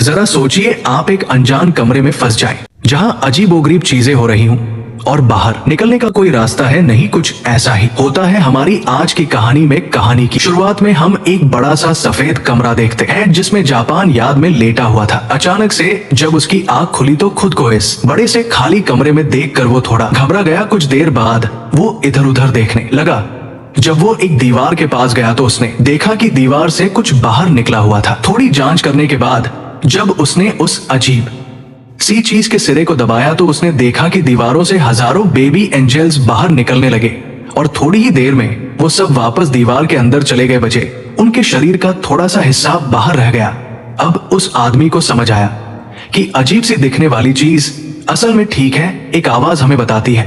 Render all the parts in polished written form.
जरा सोचिए आप एक अनजान कमरे में फंस जाएं, जहां अजीबोगरीब चीजें हो रही हूं और बाहर निकलने का कोई रास्ता है नहीं। कुछ ऐसा ही होता है हमारी आज की कहानी में। कहानी की शुरुआत में हम एक बड़ा सा सफेद कमरा देखते हैं जिसमें जापान याद में लेटा हुआ था। अचानक से जब उसकी आंख खुली तो खुद को इस बड़े से खाली कमरे में देखकर वो थोड़ा घबरा गया। कुछ देर बाद वो इधर उधर देखने लगा। जब वो एक दीवार के पास गया तो उसने देखा कि दीवार से कुछ बाहर निकला हुआ था। थोड़ी जांच करने के बाद जब उसने उस अजीब सी चीज के सिरे को दबाया तो उसने देखा कि दीवारों से हजारों बेबी एंजल्स बाहर निकलने लगे और थोड़ी ही देर में वो सब वापस दीवार के अंदर चले गए। बचे उनके शरीर का थोड़ा सा हिस्सा बाहर रह गया। अब उस आदमी को समझ आया कि अजीब सी दिखने वाली चीज असल में ठीक है। एक आवाज हमें बताती है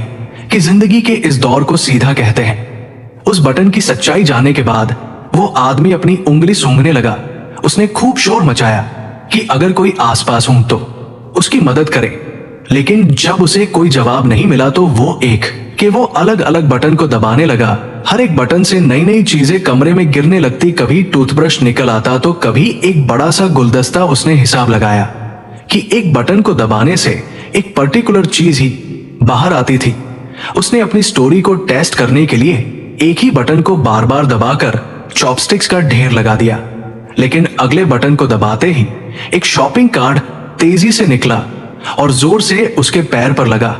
कि जिंदगी के इस दौर को सीधा कहते हैं। उस बटन की सच्चाई जानने के बाद वो आदमी अपनी उंगली सूंघने लगा। उसने खूब शोर मचाया कि अगर कोई आसपास हो तो उसकी मदद करे, लेकिन जब उसे कोई जवाब नहीं मिला तो वो अलग अलग बटन को दबाने लगा। हर एक बटन से नई नई चीजें कमरे में गिरने लगती। कभी टूथब्रश निकल आता तो कभी एक बड़ा सा गुलदस्ता। उसने हिसाब लगाया कि एक बटन को दबाने से एक पर्टिकुलर चीज ही बाहर आती थी। उसने अपनी स्टोरी को टेस्ट करने के लिए एक ही बटन को बार बार दबाकर चॉपस्टिक्स का ढेर लगा दिया, लेकिन अगले बटन को दबाते ही एक शॉपिंग कार्ड तेजी से निकला और जोर से उसके पैर पर लगा,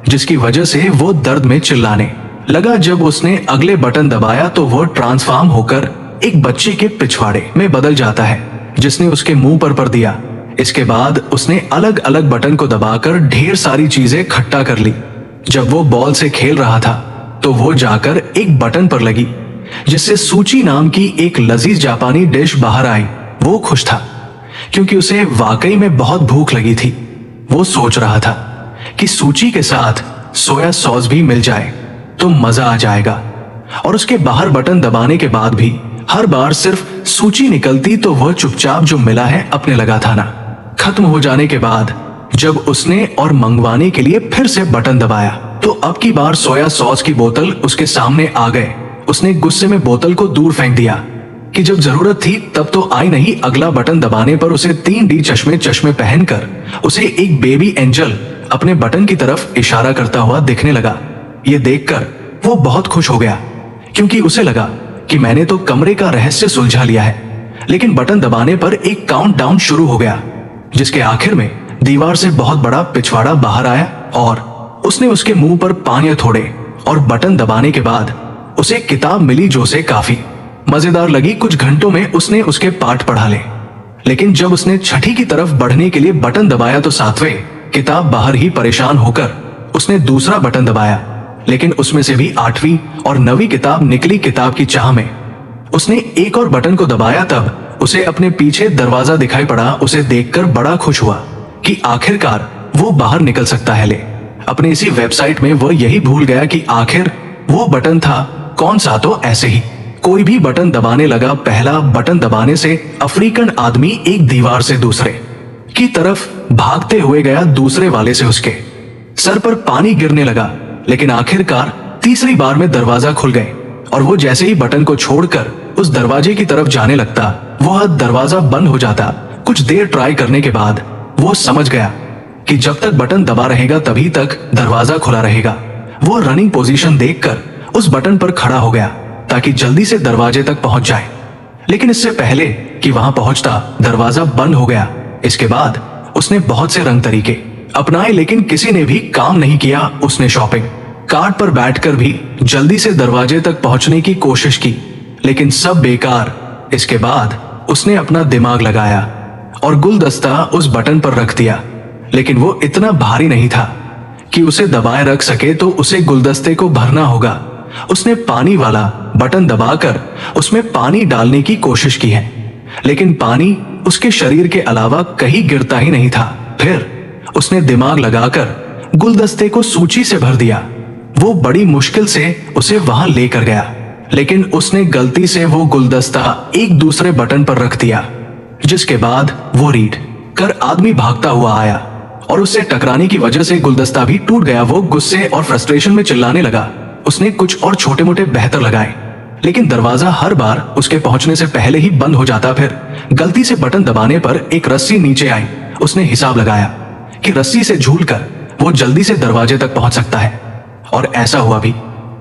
जिसकी वजह से वो दर्द में चिल्लाने लगा। जब उसने अगले बटन दबाया तो वो ट्रांसफॉर्म होकर एक बच्चे के पिछवाड़े में बदल जाता है जिसने उसके मुंह पर दिया। इसके बाद उसने अलग अलग बटन को दबाकर ढेर सारी चीजें इकट्ठा कर ली। जब वो बॉल से खेल रहा था तो वो जाकर एक बटन पर लगी जिससे सूची नाम की एक लजीज जापानी डिश बाहर आई। वो खुश था क्योंकि उसे वाकई में बहुत भूख लगी थी। वो सोच रहा था कि सूची के साथ सोया सॉस भी मिल जाए तो मजा आ जाएगा। और उसके बाहर बटन दबाने के बाद भी हर बार सिर्फ सूची निकलती तो वह चुपचाप जो मिला है अपने लगा था ना। खत्म हो जाने के बाद जब उसने और मंगवाने के लिए फिर से बटन दबाया तो अब की बार सोया सॉस की बोतल उसके सामने आ गए। उसने गुस्से में बोतल को दूर फेंक दिया कि जब जरूरत थी तब तो आई नहीं। अगला बटन दबाने पर उसे 3D चश्मे पहनकर उसे एक बेबी एंजल अपने बटन की तरफ इशारा करता हुआ दिखने लगा। ये देखकर वो बहुत खुश हो गया क्योंकि उसे लगा कि मैंने तो कमरे का रहस्य सुलझा लिया है। लेकिन बटन दबाने पर एक काउंटडाउन शुरू हो गया जिसके आखिर में दीवार से बहुत बड़ा पिछवाड़ा बाहर आया और उसने उसके मुंह पर पानी थोड़े और बटन दबाने के बाद उसे किताब मिली जो उसे काफी मजेदार लगी। कुछ घंटों में उसने उसके पाठ पढ़ा ले, लेकिन जब उसने छठी की तरफ बढ़ने के लिए बटन दबाया तो 7वें किताब बाहर ही परेशान होकर उसने दूसरा बटन दबाया, लेकिन उसमें से भी 8वीं और 9वीं किताब निकली। किताब की चाह में उसने एक और बटन को दबाया तब उसे अपने पीछे दरवाजा दिखाई पड़ा। उसे देखकर बड़ा खुश हुआ कि आखिरकार वो बाहर निकल सकता है। ले अपने इसी वेबसाइट में वह यही भूल गया कि आखिर वो बटन था कौन सा। तो ऐसे ही कोई भी बटन दबाने लगा। पहला बटन दबाने से अफ्रीकन आदमी एक दीवार से दूसरे की तरफ भागते हुए गया। दूसरे वाले से उसके सर पर पानी गिरने लगा, लेकिन आखिरकार तीसरी बार में दरवाजा खुल गए और वो जैसे ही बटन को छोड़कर उस दरवाजे की तरफ जाने लगता वह दरवाजा बंद हो जाता। कुछ देर ट्राई करने के बाद वो समझ गया कि जब तक बटन दबा रहेगा तभी तक दरवाजा खुला रहेगा। वो रनिंग पोजीशन देखकर उस बटन पर खड़ा हो गया ताकि जल्दी से दरवाजे तक पहुंच जाए, लेकिन इससे पहले कि वहां पहुंचता दरवाजा बंद हो गया। इसके बाद उसने बहुत से रंग तरीके अपनाए, लेकिन किसी ने भी काम नहीं किया। उसने शॉपिंग कार्ट पर बैठकर भी जल्दी से दरवाजे तक पहुंचने की कोशिश की, लेकिन सब बेकार। इसके बाद उसने अपना दिमाग लगाया और गुलदस्ता उस बटन पर रख दिया, लेकिन वो इतना भारी नहीं था कि उसे दबाए रख सके, तो उसे गुलदस्ते को भरना होगा। उसने पानी वाला बटन दबाकर उसमें पानी डालने की कोशिश की है, लेकिन पानी उसके शरीर के अलावा कहीं गिरता ही नहीं था। फिर उसने दिमाग लगाकर गुलदस्ते को सूची से भर दिया। वो बड़ी मुश्किल से उसे वहां लेकर गया, लेकिन उसने गलती से वो गुलदस्ता एक दूसरे बटन पर रख दिया, जिसके बाद वो रीड कर आदमी भागता हुआ आया और उससे टकराने की वजह से गुलदस्ता भी टूट गया। वो गुस्से और फ्रस्ट्रेशन में चिल्लाने लगा। उसने कुछ और छोटे मोटे बेहतर लगाए, लेकिन दरवाजा हर बार उसके पहुंचने से पहले ही बंद हो जाता। फिर गलती से बटन दबाने पर एक रस्सी नीचे आई। उसने हिसाब लगाया कि रस्सी से झूलकर वो जल्दी से दरवाजे तक पहुंच सकता है, और ऐसा हुआ भी।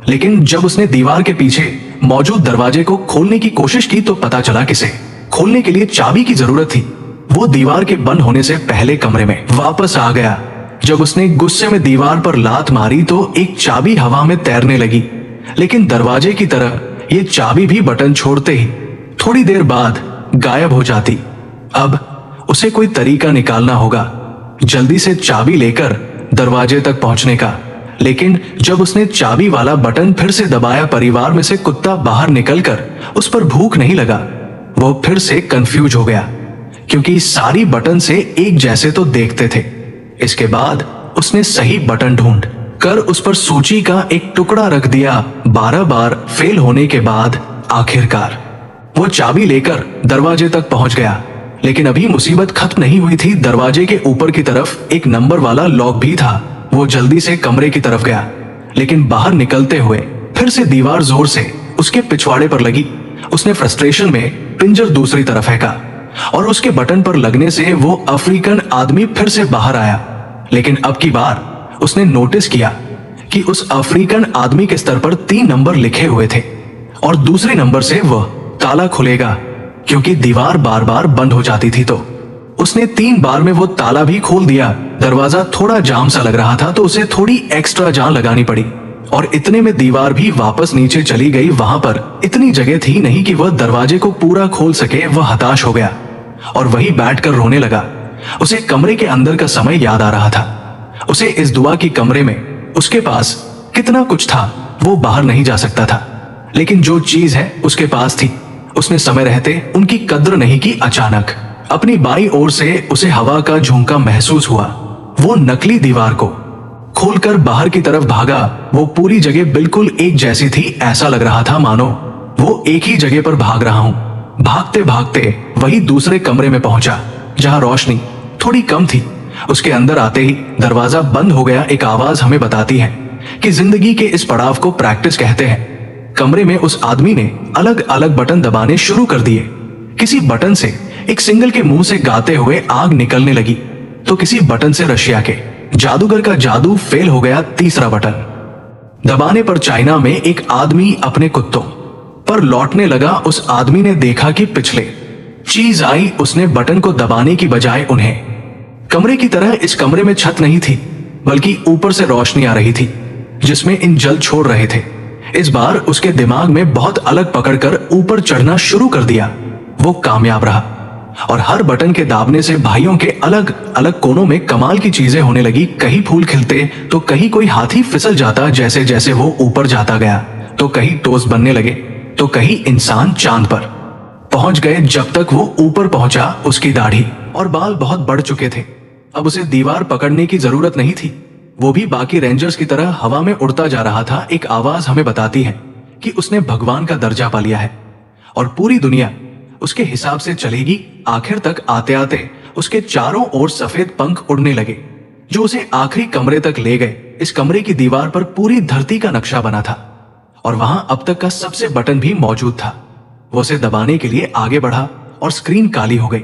लेकिन जब उसने दीवार के पीछे मौजूद दरवाजे को खोलने की कोशिश की तो पता चला कि इसे खोलने के लिए चाबी की जरूरत थी। वो दीवार के बंद होने से पहले कमरे में वापस आ गया। जब उसने गुस्से में दीवार पर लात मारी तो एक चाबी हवा में तैरने लगी, लेकिन दरवाजे की तरह ये चाबी भी बटन छोड़ते ही थोड़ी देर बाद गायब हो जाती। अब उसे कोई तरीका निकालना होगा जल्दी से चाबी लेकर दरवाजे तक पहुंचने का। लेकिन जब उसने चाबी वाला बटन फिर से दबाया, परिवार में से कुत्ता बाहर निकलकर उस पर भूख नहीं लगा। वो फिर से कंफ्यूज हो गया क्योंकि सारी बटन से एक जैसे तो देखते थे। इसके बाद उसने सही बटन ढूंढ कर उस पर सूची का एक टुकड़ा रख दिया। 12 बार फेल होने के बाद आखिरकार वो चाबी लेकर दरवाजे तक पहुंच गया। लेकिन अभी मुसीबत खत्म नहीं हुई थी। दरवाजे के ऊपर की तरफ एक नंबर वाला लॉक भी था। वो जल्दी से कमरे की तरफ गया, लेकिन बाहर निकलते हुए फिर से दीवार जोर से उसके पिछवाड़े पर लगी। उसने फ्रस्ट्रेशन में पिंजर दूसरी तरफ फेंका और उसके बटन पर लगने से वो अफ्रीकन आदमी फिर से बाहर आया। लेकिन अब की बार उसने नोटिस किया कि उस अफ्रीकन आदमी के स्तर पर 3 नंबर लिखे हुए थे और दूसरे नंबर से वह ताला खुलेगा क्योंकि दीवार बार बार बंद हो जाती थी। तो उसने 3 बार में वो ताला भी खोल दिया। दरवाजा थोड़ा जाम सा लग रहा था तो उसे थोड़ी एक्स्ट्रा जान लगानी पड़ी और इतने में दीवार भी वापस नीचे चली गई। वहां पर इतनी जगह थी नहीं कि वह दरवाजे को पूरा खोल सके। वह हताश हो गया और वहीं बैठकर रोने लगा। उसे कमरे के अंदर का समय याद आ रहा था। उसे इस दुआ की कमरे में उसके पास कितना कुछ था, वो बाहर नहीं जा सकता था, लेकिन जो चीज है उसके पास थी। उसने समय रहते उनकी कद्र नहीं की। अचानक अपनी बाईं ओर से उसे हवा का झोंका महसूस हुआ। वो नकली दीवार को खोलकर बाहर की तरफ भागा। वो पूरी जगह बिल्कुल एक जैसी थी। ऐसा लग रहा था मानो वो एक ही जगह पर भाग रहा हूं। भागते भागते वही दूसरे कमरे में पहुंचा जहां रोशनी थोड़ी कम थी। उसके अंदर आते ही दरवाजा बंद हो गया। एक आवाज हमें बताती है कि जिंदगी के इस पड़ाव को प्रैक्टिस कहते हैं। कमरे में उस आदमी ने अलग अलग बटन दबाने शुरू कर दिए। किसी बटन से एक सिंगल के मुंह से गाते हुए आग निकलने लगी तो किसी बटन से रशिया के जादूगर का जादू फेल हो गया। तीसरा बटन दबाने पर चाइना में एक आदमी अपने कुत्तों पर लौटने लगा। उस आदमी ने देखा कि पिछले चीज आई। उसने बटन को दबाने की बजाय उन्हें कमरे की तरह इस कमरे में छत नहीं थी, बल्कि ऊपर से रोशनी आ रही थी जिसमें इन जल छोड़ रहे थे। इस बार उसके दिमाग में बहुत अलग पकड़कर ऊपर चढ़ना शुरू कर दिया। वो कामयाब रहा और हर बटन के दाबने से भाइयों के अलग अलग कोनों में कमाल की चीजें होने लगी। कहीं फूल खिलते तो कहीं कोई हाथी फिसल जाता। जैसे जैसे वो ऊपर जाता गया तो कहीं टोस्ट बनने लगे तो कहीं इंसान चांद पर पहुंच गए। जब तक वो ऊपर पहुंचा उसकी दाढ़ी और बाल बहुत बढ़ चुके थे। अब उसे दीवार पकड़ने की जरूरत नहीं थी। वो भी बाकी रेंजर्स की तरह हवा में उड़ता जा रहा था। एक आवाज हमें बताती है कि उसने भगवान का दर्जा पा लिया है और पूरी दुनिया उसके हिसाब से चलेगी। आखिर तक आते आते उसके चारों ओर सफेद पंख उड़ने लगे जो उसे आखिरी कमरे तक ले गए। इस कमरे की दीवार पर पूरी धरती का नक्शा बना था और वहां अब तक का सबसे बटन भी मौजूद था। वो उसे दबाने के लिए आगे बढ़ा और स्क्रीन काली हो गई।